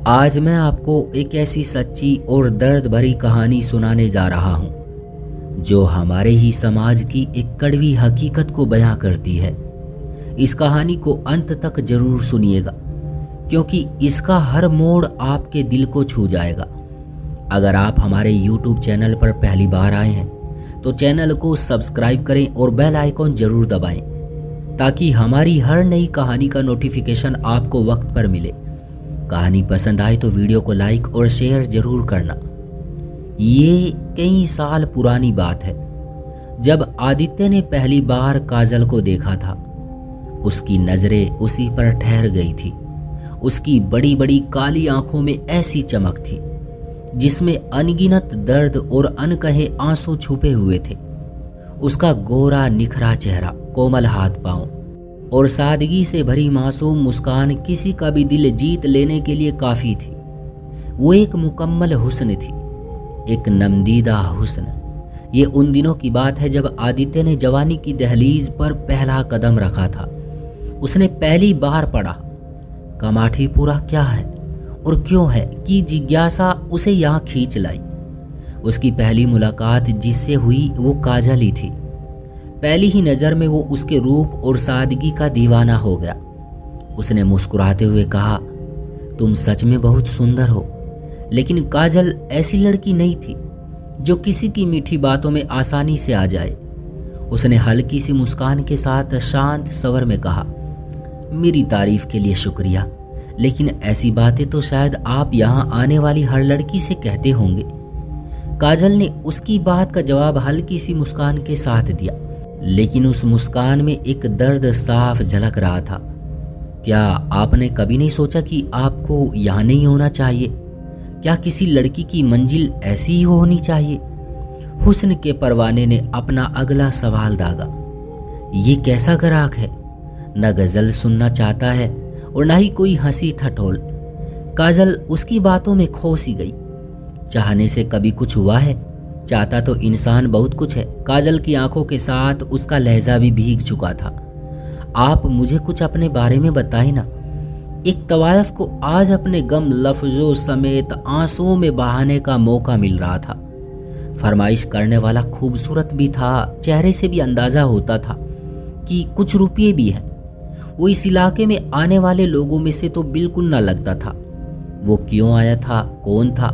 आज मैं आपको एक ऐसी सच्ची और दर्द भरी कहानी सुनाने जा रहा हूं जो हमारे ही समाज की एक कड़वी हकीकत को बयां करती है। इस कहानी को अंत तक जरूर सुनिएगा क्योंकि इसका हर मोड़ आपके दिल को छू जाएगा। अगर आप हमारे YouTube चैनल पर पहली बार आए हैं तो चैनल को सब्सक्राइब करें और बेल आइकॉन जरूर दबाएं ताकि हमारी हर नई कहानी का नोटिफिकेशन आपको वक्त पर मिले। कहानी पसंद आए तो वीडियो को लाइक और शेयर जरूर करना। ये कई साल पुरानी बात है जब आदित्य ने पहली बार काजल को देखा था। उसकी नजरें उसी पर ठहर गई थी। उसकी बड़ी बड़ी काली आंखों में ऐसी चमक थी जिसमें अनगिनत दर्द और अनकहे आंसू छुपे हुए थे। उसका गोरा निखरा चेहरा, कोमल हाथ पांव और सादगी से भरी मासूम मुस्कान किसी का भी दिल जीत लेने के लिए काफी थी। वो एक मुकम्मल हुस्न थी, एक नमदीदा हुस्न। ये उन दिनों की बात है जब आदित्य ने जवानी की दहलीज पर पहला कदम रखा था। उसने पहली बार पढ़ा कमाठीपुरा क्या है और क्यों है की जिज्ञासा उसे यहाँ खींच लाई। उसकी पहली मुलाकात जिससे हुई वो काजल ही थी। पहली ही नजर में वो उसके रूप और सादगी का दीवाना हो गया। उसने मुस्कुराते हुए कहा, तुम सच में बहुत सुंदर हो। लेकिन काजल ऐसी लड़की नहीं थी जो किसी की मीठी बातों में आसानी से आ जाए। उसने हल्की सी मुस्कान के साथ शांत स्वर में कहा, मेरी तारीफ के लिए शुक्रिया, लेकिन ऐसी बातें तो शायद आप यहाँ आने वाली हर लड़की से कहते होंगे। काजल ने उसकी बात का जवाब हल्की सी मुस्कान के साथ दिया, लेकिन उस मुस्कान में एक दर्द साफ झलक रहा था। क्या आपने कभी नहीं सोचा कि आपको यहाँ नहीं होना चाहिए? क्या किसी लड़की की मंजिल ऐसी ही होनी चाहिए? हुस्न के परवाने ने अपना अगला सवाल दागा। ये कैसा ग्राहक है, न गजल सुनना चाहता है और न ही कोई हंसी ठठोल। काजल उसकी बातों में खो सी गई। चाहने से कभी कुछ हुआ है? चाहता तो इंसान बहुत कुछ है। काजल की आंखों के साथ उसका लहजा भी भीग चुका था। आप मुझे कुछ अपने बारे में बताएं ना। एक तवायफ को आज अपने गम लफ्जों समेत आंसुओं में बहाने का मौका मिल रहा था। फरमाइश करने वाला खूबसूरत भी था, चेहरे से भी अंदाजा होता था कि कुछ रुपये भी हैं। वो इस इलाके में आने वाले लोगों में से तो बिल्कुल ना लगता था। वो क्यों आया था, कौन था?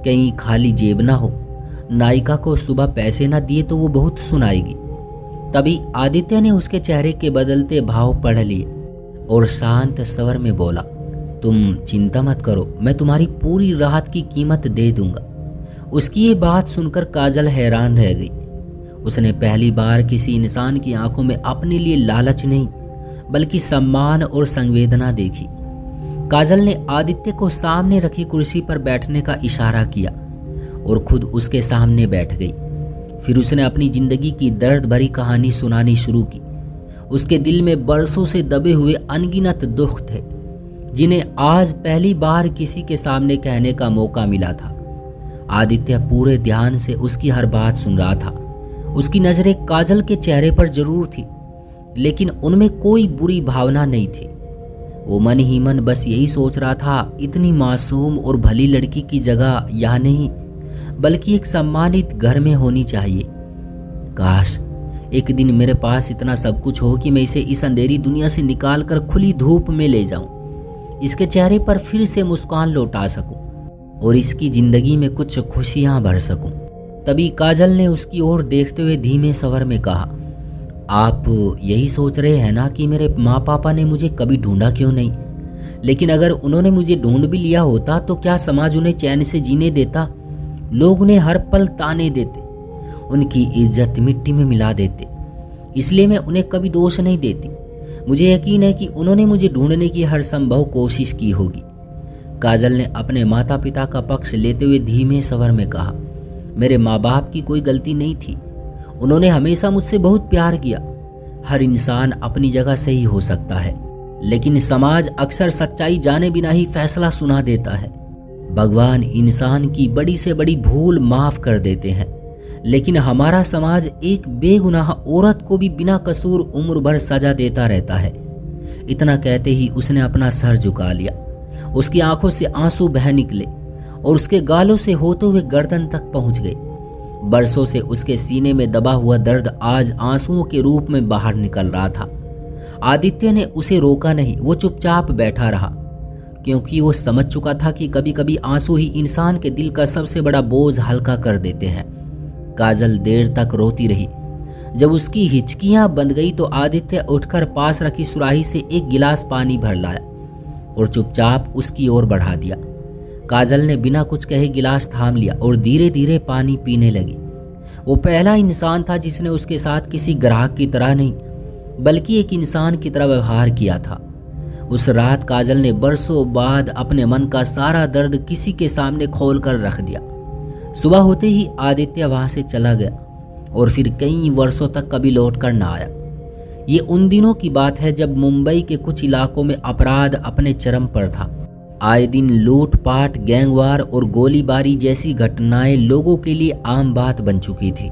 कहीं खाली जेब ना हो। नायिका को सुबह पैसे ना दिए तो वो बहुत सुनाएगी। तभी आदित्य ने उसके चेहरे के बदलते भाव पढ़ लिए और शांत स्वर में बोला, तुम चिंता मत करो, मैं तुम्हारी पूरी राहत की कीमत दे दूंगा। उसकी ये बात सुनकर काजल हैरान रह गई। उसने पहली बार किसी इंसान की आंखों में अपने लिए लालच नहीं बल्कि सम्मान और संवेदना देखी। काजल ने आदित्य को सामने रखी कुर्सी पर बैठने का इशारा किया और खुद उसके सामने बैठ गई। फिर उसने अपनी जिंदगी की दर्द भरी कहानी सुनानी शुरू की। उसके दिल में बरसों से दबे हुए अनगिनत दुख थे जिन्हें आज पहली बार किसी के सामने कहने का मौका मिला था। आदित्य पूरे ध्यान से उसकी हर बात सुन रहा था। उसकी नजरें काजल के चेहरे पर जरूर थी, लेकिन उनमें कोई बुरी भावना नहीं थी। वो मन ही मन बस यही सोच रहा था, इतनी मासूम और भली लड़की की जगह यहाँ नहीं बल्कि एक सम्मानित घर में होनी चाहिए। काश एक दिन मेरे पास इतना सब कुछ हो कि मैं इसे इस अंधेरी दुनिया से निकाल कर खुली धूप में ले जाऊं, इसके चेहरे पर फिर से मुस्कान लौटा सकूं और इसकी जिंदगी में कुछ खुशियां भर सकूं। तभी काजल ने उसकी ओर देखते हुए धीमे स्वर में कहा, आप यही सोच रहे हैं ना कि मेरे माँ पापा ने मुझे कभी ढूंढा क्यों नहीं? लेकिन अगर उन्होंने मुझे ढूंढ भी लिया होता तो क्या समाज उन्हें चैन से जीने देता? लोग उन्हें हर पल ताने देते, उनकी इज्जत मिट्टी में मिला देते। इसलिए मैं उन्हें कभी दोष नहीं देती। मुझे यकीन है कि उन्होंने मुझे ढूंढने की हर संभव कोशिश की होगी। काजल ने अपने माता पिता का पक्ष लेते हुए धीमे स्वर में कहा, मेरे माँ बाप की कोई गलती नहीं थी। उन्होंने हमेशा मुझसे बहुत प्यार किया। हर इंसान अपनी जगह सही हो सकता है, लेकिन समाज अक्सर सच्चाई जाने बिना ही फैसला सुना देता है। भगवान इंसान की बड़ी से बड़ी भूल माफ कर देते हैं, लेकिन हमारा समाज एक बेगुनाह औरत को भी बिना कसूर उम्र भर सजा देता रहता है। इतना कहते ही उसने अपना सर झुका लिया उसकी आंखों से आंसू बह निकले और उसके गालों से होते हुए गर्दन तक पहुंच गए। बरसों से उसके सीने में दबा हुआ दर्द आज आंसुओं के रूप में बाहर निकल रहा था। आदित्य ने उसे रोका नहीं, वो चुपचाप बैठा रहा, क्योंकि वो समझ चुका था कि कभी कभी आंसू ही इंसान के दिल का सबसे बड़ा बोझ हल्का कर देते हैं। काजल देर तक रोती रही। जब उसकी हिचकियां बंद गई तो आदित्य उठकर पास रखी सुराही से एक गिलास पानी भर लाया और चुपचाप उसकी ओर बढ़ा दिया। काजल ने बिना कुछ कहे गिलास थाम लिया और धीरे धीरे पानी पीने लगी। वो पहला इंसान था जिसने उसके साथ किसी ग्राहक की तरह नहीं बल्कि एक इंसान की तरह व्यवहार किया था। उस रात काजल ने बरसों बाद अपने मन का सारा दर्द किसी के सामने खोल कर रख दिया। सुबह होते ही आदित्य वहां से चला गया और फिर कई वर्षों तक कभी लौट कर ना आया। ये उन दिनों की बात है जब मुंबई के कुछ इलाकों में अपराध अपने चरम पर था। आए दिन लूटपाट, गैंगवार और गोलीबारी जैसी घटनाएं लोगों के लिए आम बात बन चुकी थी।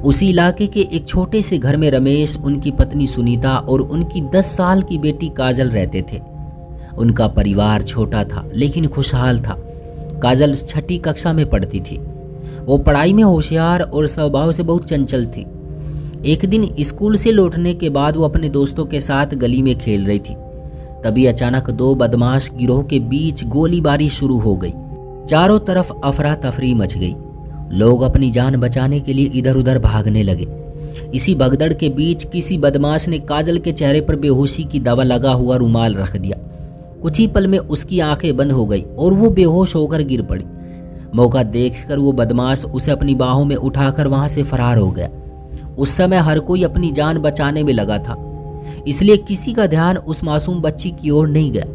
उसी इलाके के एक छोटे से घर में रमेश, उनकी पत्नी सुनीता और उनकी 10 साल की बेटी काजल रहते थे। उनका परिवार छोटा था लेकिन खुशहाल था। काजल 6ठी कक्षा में पढ़ती थी। वो पढ़ाई में होशियार और स्वभाव से बहुत चंचल थी। एक दिन स्कूल से लौटने के बाद वो अपने दोस्तों के साथ गली में खेल रही थी। तभी अचानक 2 बदमाश गिरोह के बीच गोलीबारी शुरू हो गई। चारों तरफ अफरा तफरी मच गई। लोग अपनी जान बचाने के लिए इधर उधर भागने लगे। इसी भगदड़ के बीच किसी बदमाश ने काजल के चेहरे पर बेहोशी की दवा लगा हुआ रुमाल रख दिया। कुछ ही पल में उसकी आंखें बंद हो गई और वो बेहोश होकर गिर पड़ी। मौका देखकर वो बदमाश उसे अपनी बाहों में उठाकर वहां से फरार हो गया। उस समय हर कोई अपनी जान बचाने में लगा था, इसलिए किसी का ध्यान उस मासूम बच्ची की ओर नहीं गया।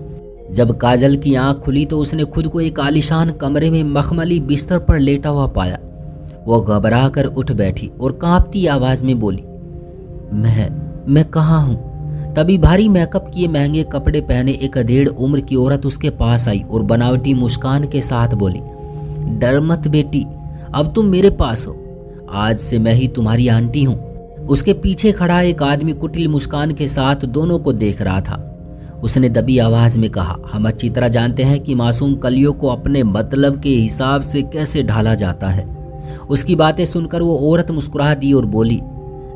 जब काजल की आंख खुली तो उसने खुद को एक आलीशान कमरे में मखमली बिस्तर पर लेटा हुआ पाया। वो घबरा कर उठ बैठी और कांपती आवाज में बोली, मैं कहाँ हूँ? तभी भारी मेकअप किए महंगे कपड़े पहने एक 1.5 उम्र की औरत उसके पास आई और बनावटी मुस्कान के साथ बोली, डर मत बेटी, अब तुम मेरे पास हो। आज से मैं ही तुम्हारी आंटी हूँ। उसके पीछे खड़ा एक आदमी कुटिल मुस्कान के साथ दोनों को देख रहा था। उसने दबी आवाज में कहा, हम अच्छी तरह जानते हैं कि मासूम कलियों को अपने मतलब के हिसाब से कैसे ढाला जाता है। उसकी बातें सुनकर वो औरत मुस्कुरा दी और बोली,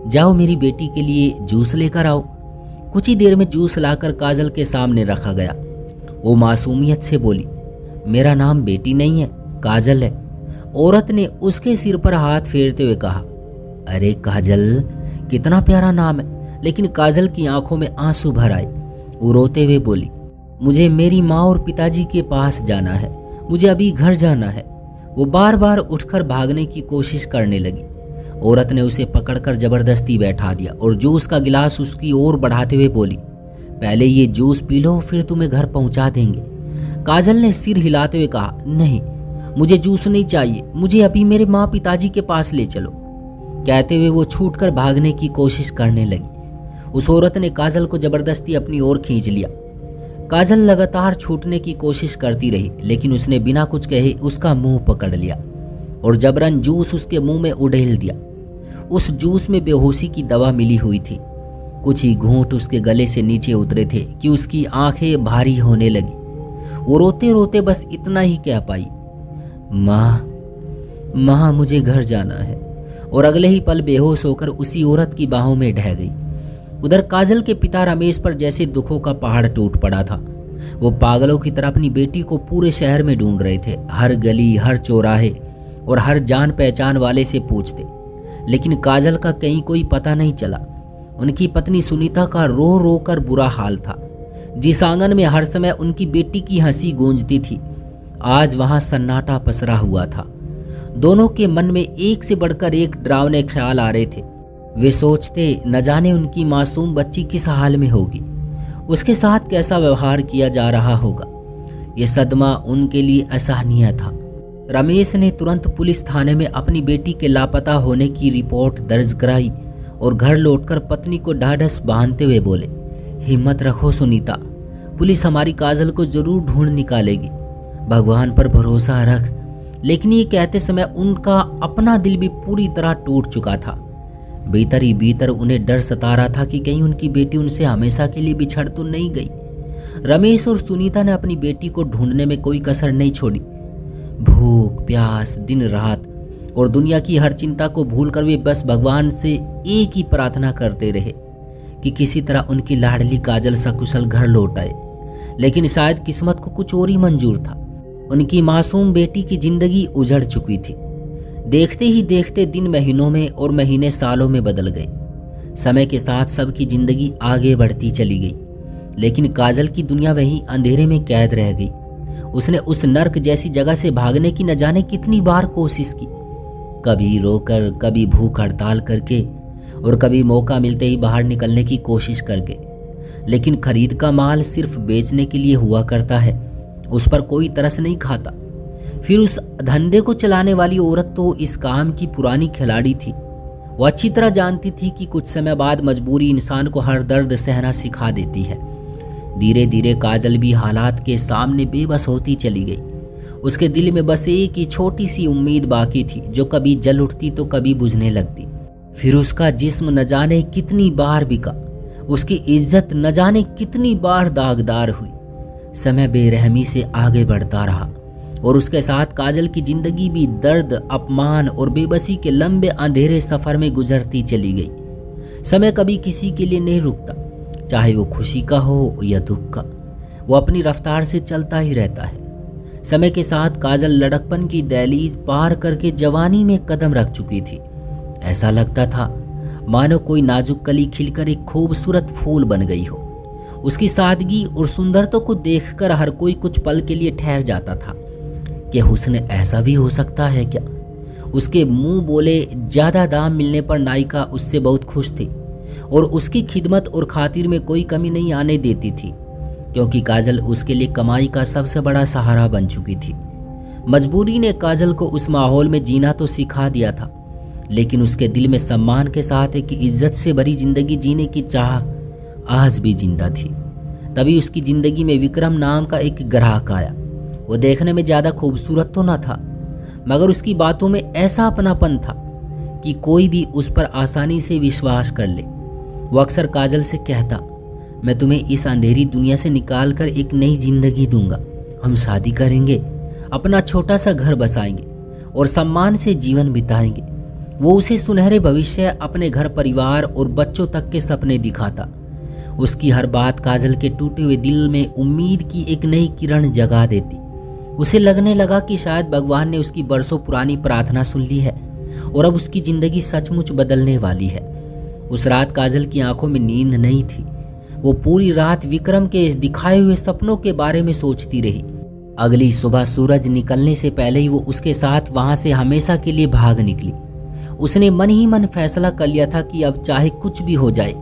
जाओ मेरी बेटी के लिए जूस लेकर आओ। कुछ ही देर में जूस लाकर काजल के सामने रखा गया। वो मासूमियत से बोली, मेरा नाम बेटी नहीं है, काजल है। औरत ने उसके सिर पर हाथ फेरते हुए कहा, अरे काजल, कितना प्यारा नाम है। लेकिन काजल की आंखों में आंसू भर आए। वो रोते हुए बोली, मुझे मेरी माँ और पिताजी के पास जाना है, मुझे अभी घर जाना है। वो बार बार उठकर भागने की कोशिश करने लगी। औरत ने उसे पकड़कर जबरदस्ती बैठा दिया और जूस का गिलास उसकी ओर बढ़ाते हुए बोली, पहले ये जूस पी लो, फिर तुम्हें घर पहुंचा देंगे। काजल ने सिर हिलाते हुए कहा, नहीं, मुझे जूस नहीं चाहिए, मुझे अभी मेरे माँ पिताजी के पास ले चलो। कहते हुए वो छूटकर भागने की कोशिश करने लगी। उस औरत ने काजल को जबरदस्ती अपनी ओर खींच लिया। काजल लगातार छूटने की कोशिश करती रही, लेकिन उसने बिना कुछ कहे उसका मुंह पकड़ लिया और जबरन जूस उसके मुंह में उड़ेल दिया। उस जूस में बेहोशी की दवा मिली हुई थी। कुछ ही घूंट उसके गले से नीचे उतरे थे कि उसकी आंखें भारी होने लगी। वो रोते रोते बस इतना ही कह पाई, माँ, मुझे घर जाना है, और अगले ही पल बेहोश होकर उसी औरत की बाहों में ढह गई। उधर काजल के पिता रमेश पर जैसे दुखों का पहाड़ टूट पड़ा था। वो पागलों की तरह अपनी बेटी को पूरे शहर में ढूंढ रहे थे। हर गली, हर चौराहे और हर जान पहचान वाले से पूछते, लेकिन काजल का कहीं कोई पता नहीं चला। उनकी पत्नी सुनीता का रो रो कर बुरा हाल था। जिस आंगन में हर समय उनकी बेटी की हंसी गूंजती थी, आज वहां सन्नाटा पसरा हुआ था। दोनों के मन में एक से बढ़कर एक डरावने ख्याल आ रहे थे। वे सोचते, न जाने उनकी मासूम बच्ची किस हाल में होगी, उसके साथ कैसा व्यवहार किया जा रहा होगा। यह सदमा उनके लिए असहनीय था। रमेश ने तुरंत पुलिस थाने में अपनी बेटी के लापता होने की रिपोर्ट दर्ज कराई और घर लौटकर पत्नी को ढाढ़स बांधते हुए बोले, हिम्मत रखो सुनीता, पुलिस हमारी काजल को जरूर ढूंढ निकालेगी, भगवान पर भरोसा रख। लेकिन ये कहते समय उनका अपना दिल भी पूरी तरह टूट चुका था। भीतर ही भीतर उन्हें डर सता रहा था कि कहीं उनकी बेटी उनसे हमेशा के लिए बिछड़ तो नहीं गई। रमेश और सुनीता ने अपनी बेटी को ढूंढने में कोई कसर नहीं छोड़ी। भूख प्यास दिन रात और दुनिया की हर चिंता को भूलकर वे बस भगवान से एक ही प्रार्थना करते रहे कि किसी तरह उनकी लाडली काजल सकुशल घर लौट आए। लेकिन शायद किस्मत को कुछ और ही मंजूर था। उनकी मासूम बेटी की जिंदगी उजड़ चुकी थी। देखते ही देखते दिन महीनों में और महीने सालों में बदल गए। समय के साथ सबकी जिंदगी आगे बढ़ती चली गई, लेकिन काजल की दुनिया वहीं अंधेरे में कैद रह गई। उसने उस नर्क जैसी जगह से भागने की न जाने कितनी बार कोशिश की, कभी रोकर, कभी भूख हड़ताल करके और कभी मौका मिलते ही बाहर निकलने की कोशिश करके। लेकिन खरीद का माल सिर्फ बेचने के लिए हुआ करता है, उस पर कोई तरस नहीं खाता। फिर उस धंधे को चलाने वाली औरत तो इस काम की पुरानी खिलाड़ी थी। वो अच्छी तरह जानती थी कि कुछ समय बाद मजबूरी इंसान को हर दर्द सहना सिखा देती है। धीरे धीरे काजल भी हालात के सामने बेबस होती चली गई। उसके दिल में बस एक ही छोटी सी उम्मीद बाकी थी, जो कभी जल उठती तो कभी बुझने लगती। फिर उसका जिस्म न जाने कितनी बार बिका, उसकी इज्जत न जाने कितनी बार दागदार हुई। समय बेरहमी से आगे बढ़ता रहा और उसके साथ काजल की जिंदगी भी दर्द, अपमान और बेबसी के लंबे अंधेरे सफर में गुजरती चली गई। समय कभी किसी के लिए नहीं रुकता, चाहे वो खुशी का हो या दुख का, वो अपनी रफ्तार से चलता ही रहता है। समय के साथ काजल लड़कपन की दहलीज पार करके जवानी में कदम रख चुकी थी। ऐसा लगता था मानो कोई नाजुक कली खिलकर एक खूबसूरत फूल बन गई हो। उसकी सादगी और सुंदरता को देखकर हर कोई कुछ पल के लिए ठहर जाता था कि हुस्न ऐसा भी हो सकता है क्या। उसके मुंह बोले ज्यादा दाम मिलने पर नायिका उससे बहुत खुश थी और उसकी खिदमत और खातिर में कोई कमी नहीं आने देती थी, क्योंकि काजल उसके लिए कमाई का सबसे बड़ा सहारा बन चुकी थी। मजबूरी ने काजल को उस माहौल में जीना तो सिखा दिया था, लेकिन उसके दिल में सम्मान के साथ एक इज्जत से भरी जिंदगी जीने की चाह आज भी जिंदा थी। तभी उसकी जिंदगी में विक्रम नाम का एक ग्राहक आया। वो देखने में ज्यादा खूबसूरत तो न था, मगर उसकी बातों में ऐसा अपनापन था कि कोई भी उस पर आसानी से विश्वास कर ले। वो अक्सर काजल से कहता, मैं तुम्हें इस अंधेरी दुनिया से निकाल कर एक नई जिंदगी दूंगा। हम शादी करेंगे, अपना छोटा सा घर बसाएंगे और सम्मान से जीवन बिताएंगे। वो उसे सुनहरे भविष्य, अपने घर परिवार और बच्चों तक के सपने दिखाता। उसकी हर बात काजल के टूटे हुए दिल में उम्मीद की एक नई किरण जगा देती। उसे लगने लगा कि शायद भगवान ने उसकी बरसों पुरानी प्रार्थना सुन ली है और अब उसकी जिंदगी सचमुच बदलने वाली है। उस रात काजल की आंखों में नींद नहीं थी। वो पूरी रात विक्रम के दिखाए हुए सपनों के बारे में सोचती रही। अगली सुबह सूरज निकलने से पहले ही वो उसके साथ वहां से हमेशा के लिए भाग निकली। उसने मन ही मन फैसला कर लिया था कि अब चाहे कुछ भी हो जाए,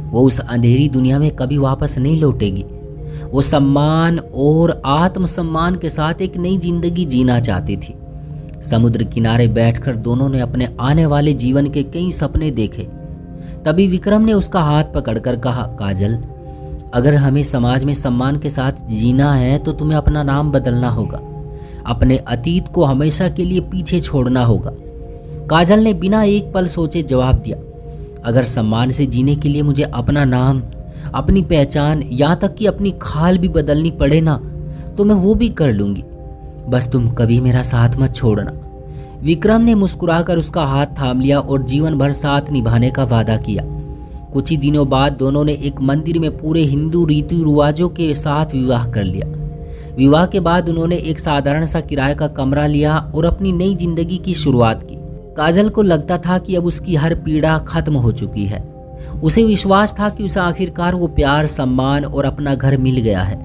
वो उस अंधेरी दुनिया में कभी वापस नहीं लौटेगी। वो सम्मान और आत्मसम्मान के साथ एक नई जिंदगी जीना चाहती थी। समुद्र किनारे बैठकर दोनों ने अपने आने वाले जीवन के कई सपने देखे। तभी विक्रम ने उसका हाथ पकड़कर कहा, काजल, अगर हमें समाज में सम्मान के साथ जीना है तो तुम्हें अपना नाम बदलना होगा। अपने अतीत को हमेशा के लिए पीछे छोड़ना होगा। काजल ने बिना एक पल सोचे जवाब दिया, अगर सम्मान से जीने के लिए मुझे अपना नाम, अपनी पहचान, यहाँ तक कि अपनी खाल भी बदलनी पड़े ना, तो मैं वो भी कर लूंगी। बस तुम कभी मेरा साथ मत छोड़ना। विक्रम ने मुस्कुराकर उसका हाथ थाम लिया और जीवन भर साथ निभाने का वादा किया। कुछ ही दिनों बाद दोनों ने एक मंदिर में पूरे हिंदू रीति रिवाजों के साथ विवाह कर लिया। विवाह के बाद उन्होंने एक साधारण सा किराए का कमरा लिया और अपनी नई जिंदगी की शुरुआत की। काजल को लगता था कि अब उसकी हर पीड़ा खत्म हो चुकी है। उसे विश्वास था कि उसे आखिरकार वो प्यार, सम्मान और अपना घर मिल गया है,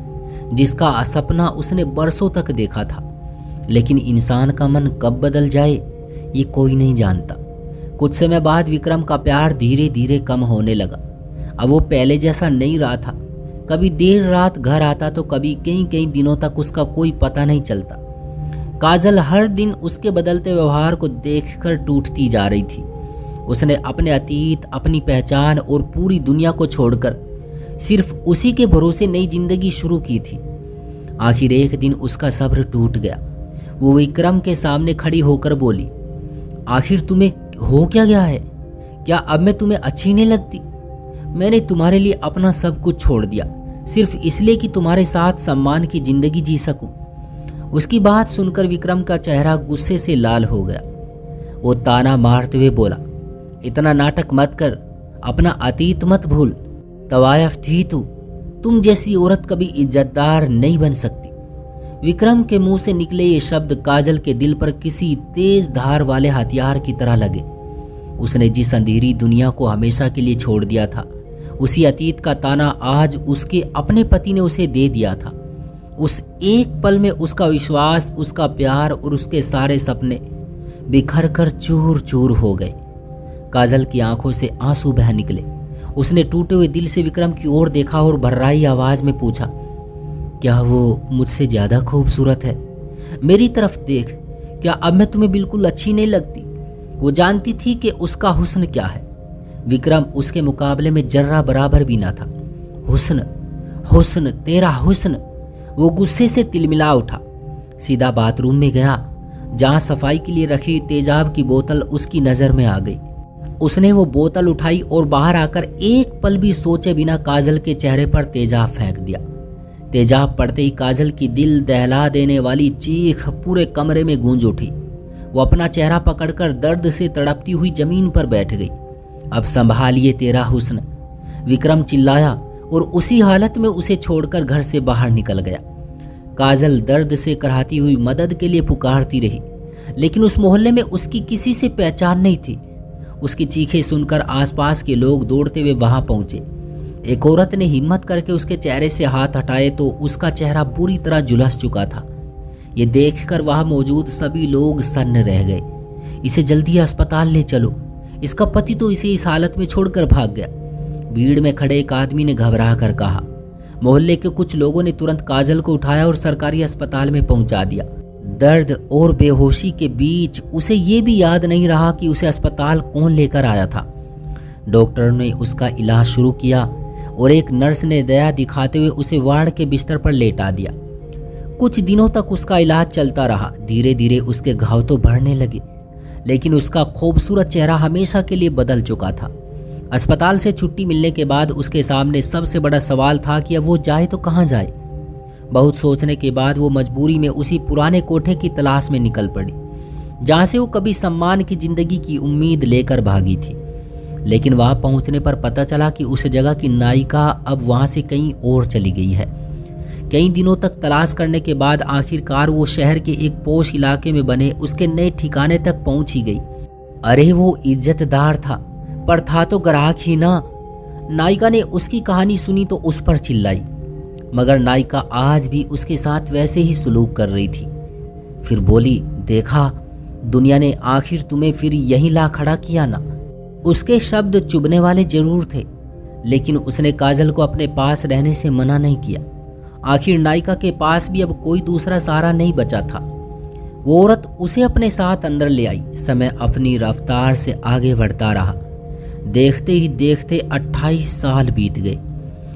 जिसका सपना उसने बरसों तक देखा था। लेकिन इंसान का मन कब बदल जाए ये कोई नहीं जानता। कुछ समय बाद विक्रम का प्यार धीरे धीरे कम होने लगा। अब वो पहले जैसा नहीं रहा था। कभी देर रात घर आता तो कभी कई कई दिनों तक उसका कोई पता नहीं चलता। काजल हर दिन उसके बदलते व्यवहार को देखकर टूटती जा रही थी। उसने अपने अतीत, अपनी पहचान और पूरी दुनिया को छोड़कर सिर्फ उसी के भरोसे नई जिंदगी शुरू की थी। आखिर एक दिन उसका सब्र टूट गया। वो विक्रम के सामने खड़ी होकर बोली, आखिर तुम्हें हो क्या गया है? क्या अब मैं तुम्हें अच्छी नहीं लगती? मैंने तुम्हारे लिए अपना सब कुछ छोड़ दिया, सिर्फ इसलिए कि तुम्हारे साथ सम्मान की जिंदगी जी सकूं। उसकी बात सुनकर विक्रम का चेहरा गुस्से से लाल हो गया। वो ताना मारते हुए बोला, इतना नाटक मत कर, अपना अतीत मत भूल। तवायफ थी तू, तुम जैसी औरत कभी इज्जतदार नहीं बन सकती। विक्रम के मुंह से निकले ये शब्द काजल के दिल पर किसी तेज धार वाले हथियार की तरह लगे। उसने जिस अंधेरी दुनिया को हमेशा के लिए छोड़ दिया था, उसी अतीत का ताना आज उसके अपने पति ने उसे दे दिया था। उस एक पल में उसका विश्वास, उसका प्यार और उसके सारे सपने बिखर कर चूर चूर हो गए। काजल की आंखों से आंसू बह निकले। उसने टूटे हुए दिल से विक्रम की ओर देखा और भर्राई आवाज में पूछा, क्या वो मुझसे ज्यादा खूबसूरत है? मेरी तरफ देख, क्या अब मैं तुम्हें बिल्कुल अच्छी नहीं लगती? वो जानती थी कि उसका हुस्न क्या है। विक्रम उसके मुकाबले में जर्रा बराबर भी ना था। हुस्न, हुस्न, तेरा हुस्न। वो गुस्से से तिलमिला उठा, सीधा बाथरूम में गया जहां सफाई के लिए रखी तेजाब की बोतल उसकी नजर में आ गई। उसने वो बोतल उठाई और बाहर आकर एक पल भी सोचे बिना काजल के चेहरे पर तेजाब फेंक दिया। तेजाब पड़ते ही काजल की दिल दहला देने वाली चीख पूरे कमरे में गूंज उठी। वो अपना चेहरा पकड़कर दर्द से तड़पती हुई जमीन पर बैठ गई। अब संभालिए तेरा हुस्न, विक्रम चिल्लाया और उसी हालत में उसे छोड़कर घर से बाहर निकल गया। काजल दर्द से कराहती हुई मदद के लिए पुकारती रही, लेकिन उस मोहल्ले में उसकी किसी से पहचान नहीं थी। उसकी चीखें सुनकर आसपास के लोग दौड़ते हुए वहां पहुंचे। एक औरत ने हिम्मत करके उसके चेहरे से हाथ हटाए तो उसका चेहरा बुरी तरह झुलस चुका था। ये देखकर वहां मौजूद सभी लोग सन्न रह गए। इसे जल्दी अस्पताल ले चलो, इसका पति तो इसे इस हालत में छोड़कर भाग गया। भीड़ में खड़े एक आदमी ने घबरा कर कहा। मोहल्ले के कुछ लोगों ने तुरंत काजल को उठाया और सरकारी अस्पताल में पहुंचा दिया। दर्द और बेहोशी के बीच उसे ये भी याद नहीं रहा कि उसे अस्पताल कौन लेकर आया था। डॉक्टर ने उसका इलाज शुरू किया और एक नर्स ने दया दिखाते हुए उसे वार्ड के बिस्तर पर लेटा दिया। कुछ दिनों तक उसका इलाज चलता रहा। धीरे धीरे उसके घाव तो बढ़ने लगे, लेकिन उसका खूबसूरत चेहरा हमेशा के लिए बदल चुका था। अस्पताल से छुट्टी मिलने के बाद उसके सामने सबसे बड़ा सवाल था कि अब वो जाए तो कहाँ जाए। बहुत सोचने के बाद वो मजबूरी में उसी पुराने कोठे की तलाश में निकल पड़ी, जहाँ से वो कभी सम्मान की जिंदगी की उम्मीद लेकर भागी थी। लेकिन वहां पहुंचने पर पता चला कि उस जगह की नायिका अब वहां से कहीं और चली गई है। कई दिनों तक तलाश करने के बाद आखिरकार वो शहर के एक पोश इलाके में बने उसके नए ठिकाने तक पहुंच ही गई। अरे वो इज्जतदार था, पर था तो ग्राहक ही ना। नायिका ने उसकी कहानी सुनी तो उस पर चिल्लाई, मगर नायिका आज भी उसके साथ वैसे ही सलूक कर रही थी। फिर बोली, देखा, दुनिया ने आखिर तुम्हें फिर यहीं ला खड़ा किया ना। उसके शब्द चुभने वाले जरूर थे, लेकिन उसने काजल को अपने पास रहने से मना नहीं किया। आखिर नायिका के पास भी अब कोई दूसरा सहारा नहीं बचा था। वो औरत उसे अपने साथ अंदर ले आई। समय अपनी रफ्तार से आगे बढ़ता रहा। देखते ही देखते 28 साल बीत गए।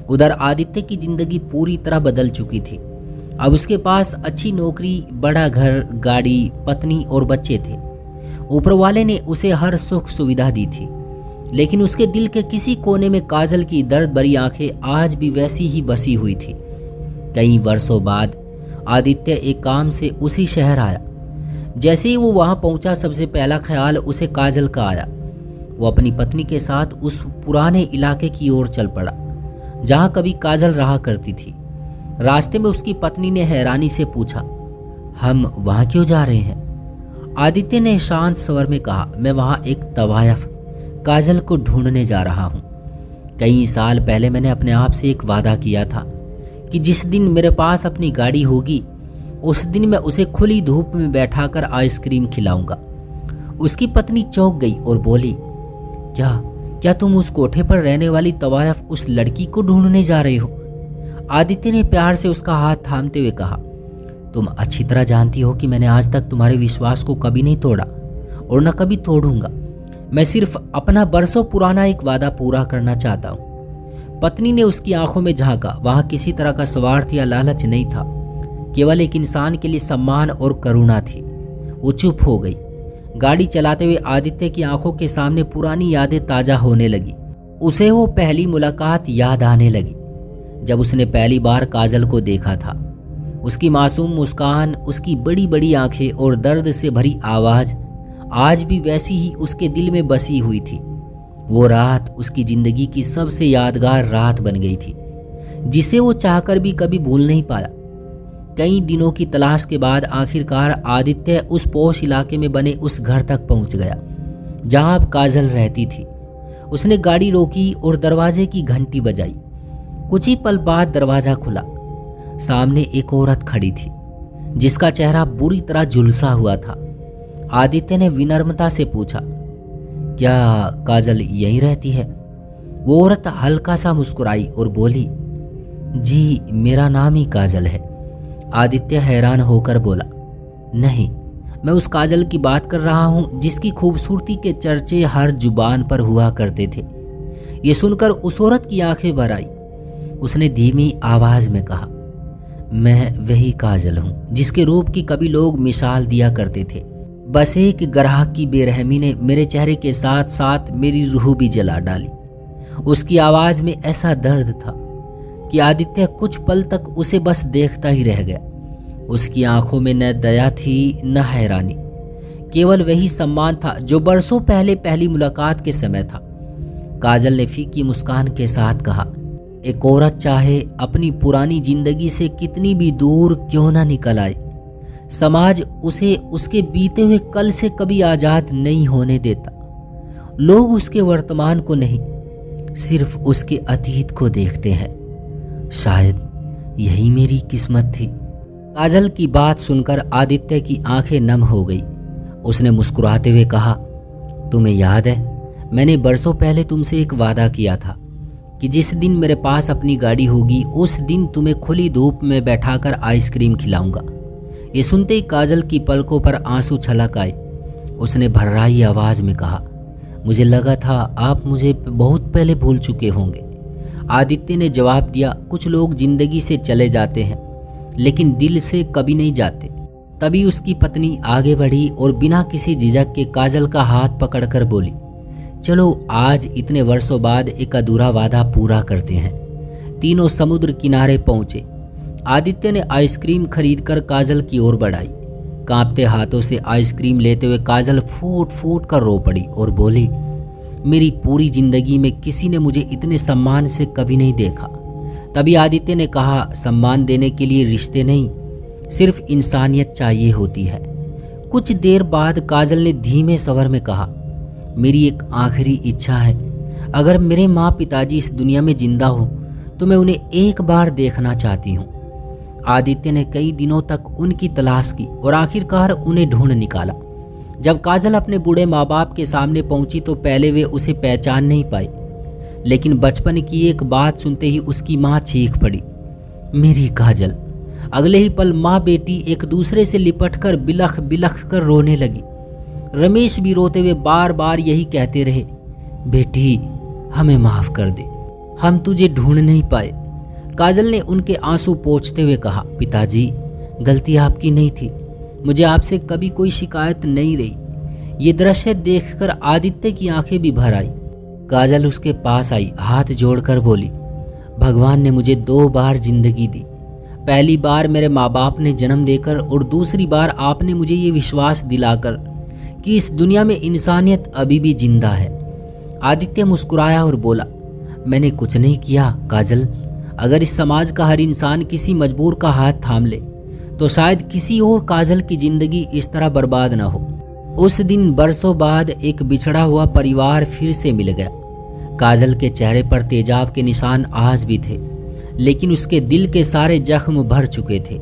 उधर आदित्य की जिंदगी पूरी तरह बदल चुकी थी। अब उसके पास अच्छी नौकरी, बड़ा घर, गाड़ी, पत्नी और बच्चे थे। ऊपर वाले ने उसे हर सुख सुविधा दी थी, लेकिन उसके दिल के किसी कोने में काजल की दर्द भरी आंखें आज भी वैसी ही बसी हुई थी। कई वर्षों बाद आदित्य एक काम से उसी शहर आया। जैसे ही वो वहां पहुंचा, सबसे पहला ख्याल उसे काजल का आया। वो अपनी पत्नी के साथ उस पुराने इलाके की ओर चल पड़ा जहां कभी काजल रहा करती थी। रास्ते में उसकी पत्नी ने हैरानी से पूछा, हम वहां क्यों जा रहे हैं? आदित्य ने शांत स्वर में कहा, मैं वहां एक तवायफ काजल को ढूंढने जा रहा हूं। कई साल पहले मैंने अपने आप से एक वादा किया था कि जिस दिन मेरे पास अपनी गाड़ी होगी, उस दिन मैं उसे खुली धूप में बैठाकर आइसक्रीम खिलाऊंगा। उसकी पत्नी चौंक गई और बोली, क्या तुम उस कोठे पर रहने वाली तवायफ उस लड़की को ढूंढने जा रहे हो? आदित्य ने प्यार से उसका हाथ थामते हुए कहा, तुम अच्छी तरह जानती हो कि मैंने आज तक तुम्हारे विश्वास को कभी नहीं तोड़ा और न कभी तोड़ूंगा। मैं सिर्फ अपना बरसों पुराना एक वादा पूरा करना चाहता हूँ। पत्नी ने उसकी आंखों में झांका। वहां किसी तरह का स्वार्थ या लालच नहीं था, केवल एक इंसान के लिए सम्मान और करुणा थी। वो चुप हो गई। गाड़ी चलाते हुए आदित्य की आंखों के सामने पुरानी यादें ताजा होने लगी। उसे वो पहली मुलाकात याद आने लगी जब उसने पहली बार काजल को देखा था। उसकी मासूम मुस्कान, उसकी बड़ी बड़ी आंखें और दर्द से भरी आवाज़ आज भी वैसी ही उसके दिल में बसी हुई थी। वो रात उसकी ज़िंदगी की सबसे यादगार रात बन गई थी, जिसे वो चाहकर भी कभी भूल नहीं पाया। कई दिनों की तलाश के बाद आखिरकार आदित्य उस पोश इलाके में बने उस घर तक पहुंच गया जहां अब काजल रहती थी। उसने गाड़ी रोकी और दरवाजे की घंटी बजाई। कुछ ही पल बाद दरवाज़ा खुला। सामने एक औरत खड़ी थी जिसका चेहरा बुरी तरह झुलसा हुआ था। आदित्य ने विनम्रता से पूछा, क्या काजल यहीं रहती है? वो औरत हल्का सा मुस्कुराई और बोली, जी मेरा नाम ही काजल है। आदित्य हैरान होकर बोला, नहीं, मैं उस काजल की बात कर रहा हूँ जिसकी खूबसूरती के चर्चे हर जुबान पर हुआ करते थे। ये सुनकर उस औरत की आंखें भर आई। उसने धीमी आवाज में कहा, मैं वही काजल हूँ जिसके रूप की कभी लोग मिसाल दिया करते थे। बस एक ग्राहक की बेरहमी ने मेरे चेहरे के साथ साथ मेरी रूह भी जला डाली। उसकी आवाज में ऐसा दर्द था कि आदित्य कुछ पल तक उसे बस देखता ही रह गया। उसकी आंखों में न दया थी न हैरानी, केवल वही सम्मान था जो बरसों पहले पहली मुलाकात के समय था। काजल ने फीकी मुस्कान के साथ कहा, एक औरत चाहे अपनी पुरानी जिंदगी से कितनी भी दूर क्यों ना निकल आए, समाज उसे उसके बीते हुए कल से कभी आजाद नहीं होने देता। लोग उसके वर्तमान को नहीं, सिर्फ उसके अतीत को देखते हैं। शायद यही मेरी किस्मत थी। काजल की बात सुनकर आदित्य की आंखें नम हो गई। उसने मुस्कुराते हुए कहा, तुम्हें याद है, मैंने बरसों पहले तुमसे एक वादा किया था कि जिस दिन मेरे पास अपनी गाड़ी होगी उस दिन तुम्हें खुली धूप में बैठाकर आइसक्रीम खिलाऊंगा। ये सुनते ही काजल की पलकों पर आंसू छलक आए। उसने भर्राई आवाज में कहा, मुझे लगा था आप मुझे बहुत पहले भूल चुके होंगे। आदित्य ने जवाब दिया, कुछ लोग जिंदगी से चले जाते हैं लेकिन दिल से कभी नहीं जाते। तभी उसकी पत्नी आगे बढ़ी और बिना किसी झिझक के काजल का हाथ पकड़कर बोली, चलो आज इतने वर्षों बाद एक अधूरा वादा पूरा करते हैं। तीनों समुद्र किनारे पहुंचे। आदित्य ने आइसक्रीम खरीदकर काजल की ओर बढ़ाई। कांपते हाथों से आइसक्रीम लेते हुए काजल फूट फूट कर रो पड़ी और बोली, मेरी पूरी जिंदगी में किसी ने मुझे इतने सम्मान से कभी नहीं देखा। तभी आदित्य ने कहा, सम्मान देने के लिए रिश्ते नहीं, सिर्फ इंसानियत चाहिए होती है। कुछ देर बाद काजल ने धीमे स्वर में कहा, मेरी एक आखिरी इच्छा है, अगर मेरे माँ पिताजी इस दुनिया में जिंदा हो तो मैं उन्हें एक बार देखना चाहती हूँ। आदित्य ने कई दिनों तक उनकी तलाश की और आखिरकार उन्हें ढूंढ निकाला। जब काजल अपने बूढ़े माँ बाप के सामने पहुंची तो पहले वे उसे पहचान नहीं पाई, लेकिन बचपन की एक बात सुनते ही उसकी माँ चीख पड़ी, मेरी काजल। अगले ही पल माँ बेटी एक दूसरे से लिपटकर बिलख बिलख कर रोने लगी। रमेश भी रोते हुए बार बार यही कहते रहे, बेटी हमें माफ कर दे, हम तुझे ढूंढ नहीं पाए। काजल ने उनके आंसू पोंछते हुए कहा, पिताजी गलती आपकी नहीं थी, मुझे आपसे कभी कोई शिकायत नहीं रही। ये दृश्य देखकर आदित्य की आंखें भी भर आई। काजल उसके पास आई, हाथ जोड़कर बोली, भगवान ने मुझे 2 बार जिंदगी दी। पहली बार मेरे माँ बाप ने जन्म देकर और दूसरी बार आपने मुझे ये विश्वास दिलाकर कि इस दुनिया में इंसानियत अभी भी जिंदा है। आदित्य मुस्कुराया और बोला, मैंने कुछ नहीं किया काजल, अगर इस समाज का हर इंसान किसी मजबूर का हाथ थाम ले तो शायद किसी और काजल की जिंदगी इस तरह बर्बाद न हो। उस दिन बरसों बाद एक बिछड़ा हुआ परिवार फिर से मिल गया। काजल के चेहरे पर तेजाब के निशान आज भी थे, लेकिन उसके दिल के सारे जख्म भर चुके थे।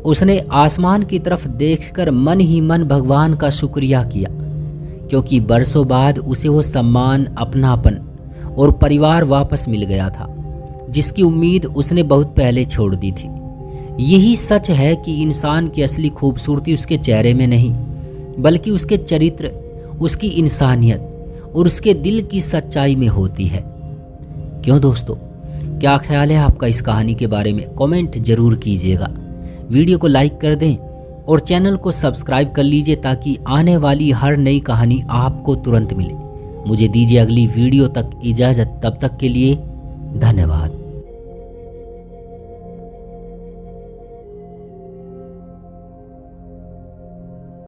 उसने आसमान की तरफ देखकर मन ही मन भगवान का शुक्रिया किया, क्योंकि बरसों बाद उसे वो सम्मान, अपनापन और परिवार वापस मिल गया था, जिसकी उम्मीद उसने बहुत पहले छोड़ दी थी। यही सच है कि इंसान की असली खूबसूरती उसके चेहरे में नहीं, बल्कि उसके चरित्र, उसकी इंसानियत और उसके दिल की सच्चाई में होती है। क्यों दोस्तों, क्या ख्याल है आपका इस कहानी के बारे में? कमेंट जरूर कीजिएगा। वीडियो को लाइक कर दें और चैनल को सब्सक्राइब कर लीजिए ताकि आने वाली हर नई कहानी आपको तुरंत मिले। मुझे दीजिए अगली वीडियो तक इजाज़त, तब तक के लिए धन्यवाद।